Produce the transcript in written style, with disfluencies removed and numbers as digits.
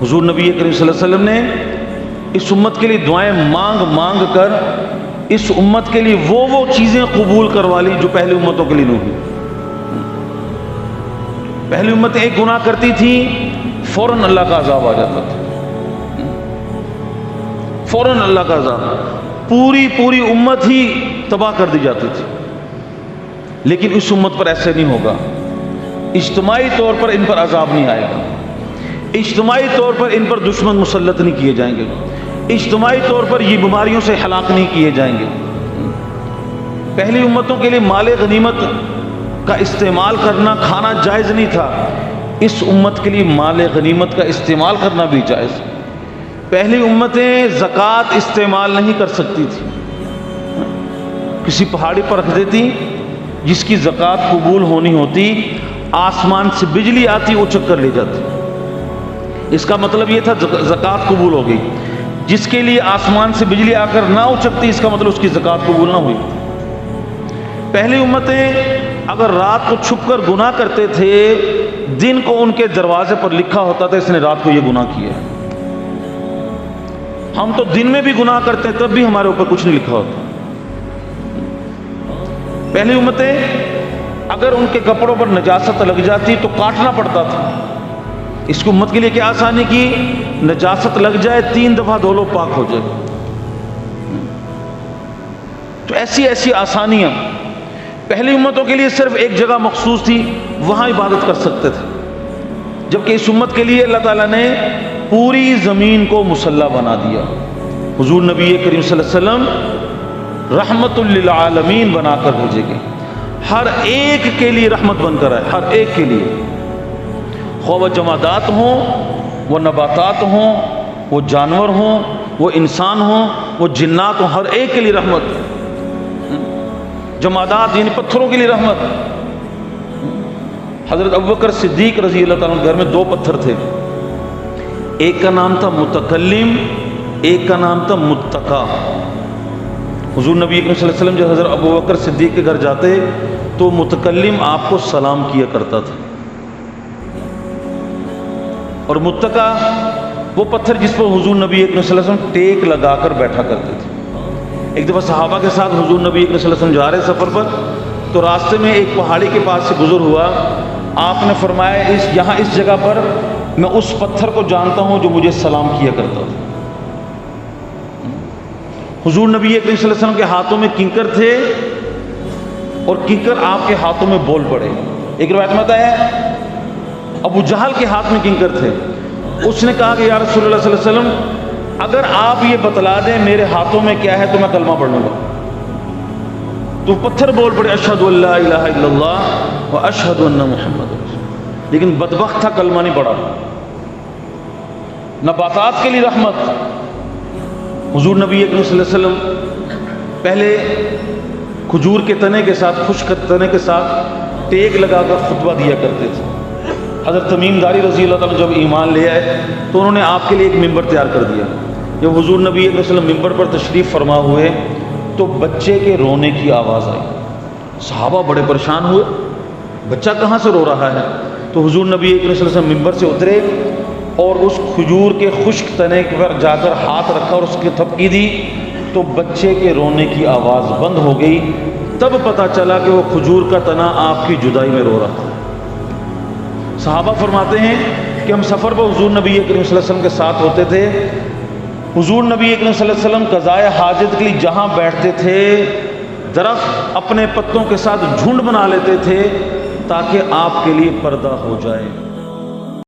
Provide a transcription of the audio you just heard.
حضور نبی کریم صلی اللہ علیہ وسلم نے اس امت کے لیے دعائیں مانگ مانگ کر اس امت کے لیے وہ چیزیں قبول کروا لی جو پہلی امتوں کے لیے نہیں ہوئی۔ پہلی امتیں ایک گناہ کرتی تھی، فوراً اللہ کا عذاب آ جاتا تھا، فوراً اللہ کا عذاب، پوری امت ہی تباہ کر دی جاتی تھی۔ لیکن اس امت پر ایسے نہیں ہوگا، اجتماعی طور پر ان پر عذاب نہیں آئے گا، اجتماعی طور پر ان پر دشمن مسلط نہیں کیے جائیں گے، اجتماعی طور پر یہ بیماریوں سے ہلاک نہیں کیے جائیں گے۔ پہلی امتوں کے لیے مال غنیمت کا استعمال کرنا، کھانا جائز نہیں تھا، اس امت کے لیے مال غنیمت کا استعمال کرنا بھی جائز۔ پہلی امتیں زکوٰۃ استعمال نہیں کر سکتی تھی، کسی پہاڑی پر رکھ دیتی، جس کی زکوٰۃ قبول ہونی ہوتی آسمان سے بجلی آتی اچک کر لے جاتی، اس کا مطلب یہ تھا زکوٰۃ قبول ہو گئی۔ جس کے لیے آسمان سے بجلی آ کر نہ اچکتی، اس کا مطلب اس کی زکوٰۃ قبول نہ ہوئی۔ پہلی امتیں اگر رات کو چھپ کر گناہ کرتے تھے، دن کو ان کے دروازے پر لکھا ہوتا تھا اس نے رات کو یہ گناہ کیا ہے۔ ہم تو دن میں بھی گناہ کرتے ہیں، تب بھی ہمارے اوپر کچھ نہیں لکھا ہوتا۔ پہلی امتیں اگر ان کے کپڑوں پر نجاست لگ جاتی تو کاٹنا پڑتا تھا۔ اس کو امت کے لیے کیا آسانی کی، نجاست لگ جائے 3 دفعہ دھو لو، پاک ہو جائے۔ تو ایسی آسانیاں پہلی امتوں کے لیے صرف ایک جگہ مخصوص تھی، وہاں عبادت کر سکتے تھے، جبکہ اس امت کے لیے اللہ تعالیٰ نے پوری زمین کو مصلی بنا دیا۔ حضور نبی کریم صلی اللہ علیہ وسلم رحمت للعالمین بنا کر بھیجے گئے، ہر ایک کے لیے رحمت بن کر آئے، ہر ایک کے لیے، خواہ وہ جمادات ہوں، وہ نباتات ہوں، وہ جانور ہوں، وہ انسان ہوں، وہ جنات ہوں، ہر ایک کے لیے رحمت۔ جمادات یعنی پتھروں کے لیے رحمت۔ حضرت ابوبکر صدیق رضی اللہ تعالیٰ عنہ گھر میں 2 پتھر تھے، ایک کا نام تھا متکلم، ایک کا نام تھا متقی۔ حضور نبی صلی اللہ علیہ وسلم جب حضرت ابوبکر صدیق کے گھر جاتے تو متکلم آپ کو سلام کیا کرتا تھا، اور متقی وہ پتھر جس پر حضور نبی صلی اللہ علیہ وسلم ٹیک لگا کر بیٹھا کرتے تھے۔ ایک دفعہ صحابہ کے ساتھ حضور نبی صلی اللہ علیہ وسلم جا رہے سفر پر، تو راستے میں ایک پہاڑی کے پاس سے گزر ہوا، آپ نے فرمایا یہاں اس جگہ پر میں اس پتھر کو جانتا ہوں جو مجھے سلام کیا کرتا تھا۔ حضور نبی صلی اللہ علیہ وسلم کے ہاتھوں میں کنکر تھے، اور کنکر آپ کے ہاتھوں میں بول پڑے۔ ایک روایت میں آتا ہے ابو جہل کے ہاتھ میں کنکر تھے، اس نے کہا کہ یا رسول اللہ صلی اللہ علیہ وسلم اگر آپ یہ بتلا دیں میرے ہاتھوں میں کیا ہے تو میں کلمہ پڑھ لوں گا۔ تو پتھر بول پڑے اشہد ان لا الہ الا اللہ و اشہد ان محمد رسول اللہ، لیکن بدبخت تھا، کلمہ نہیں پڑھا۔ نباتات کے لیے رحمت۔ حضور نبی صلی اللہ علیہ وسلم پہلے کھجور کے تنے کے ساتھ، خشک تنے کے ساتھ ٹیک لگا کر خطبہ دیا کرتے تھے۔ حضرت تمیم داری رضی اللہ تعالیٰ جب ایمان لے آئے تو انہوں نے آپ کے لیے ایک ممبر تیار کر دیا۔ جب حضور نبی صلی اللہ علیہ وسلم ممبر پر تشریف فرما ہوئے تو بچے کے رونے کی آواز آئی، صحابہ بڑے پریشان ہوئے، بچہ کہاں سے رو رہا ہے؟ تو حضور نبی صلی اللہ علیہ وسلم ممبر سے اترے اور اس کھجور کے خشک تنے پر جا کر ہاتھ رکھا اور اس کی تھپکی دی، تو بچے کے رونے کی آواز بند ہو گئی۔ تب پتہ چلا کہ وہ کھجور کا تنا آپ کی جدائی میں رو رہا تھا۔ صحابہ فرماتے ہیں کہ ہم سفر پر حضور نبی کریم صلی اللہ علیہ وسلم کے ساتھ ہوتے تھے، حضور نبی کریم صلی اللہ علیہ وسلم قضائے حاجت کے لیے جہاں بیٹھتے تھے درخت اپنے پتوں کے ساتھ جھنڈ بنا لیتے تھے تاکہ آپ کے لیے پردہ ہو جائے۔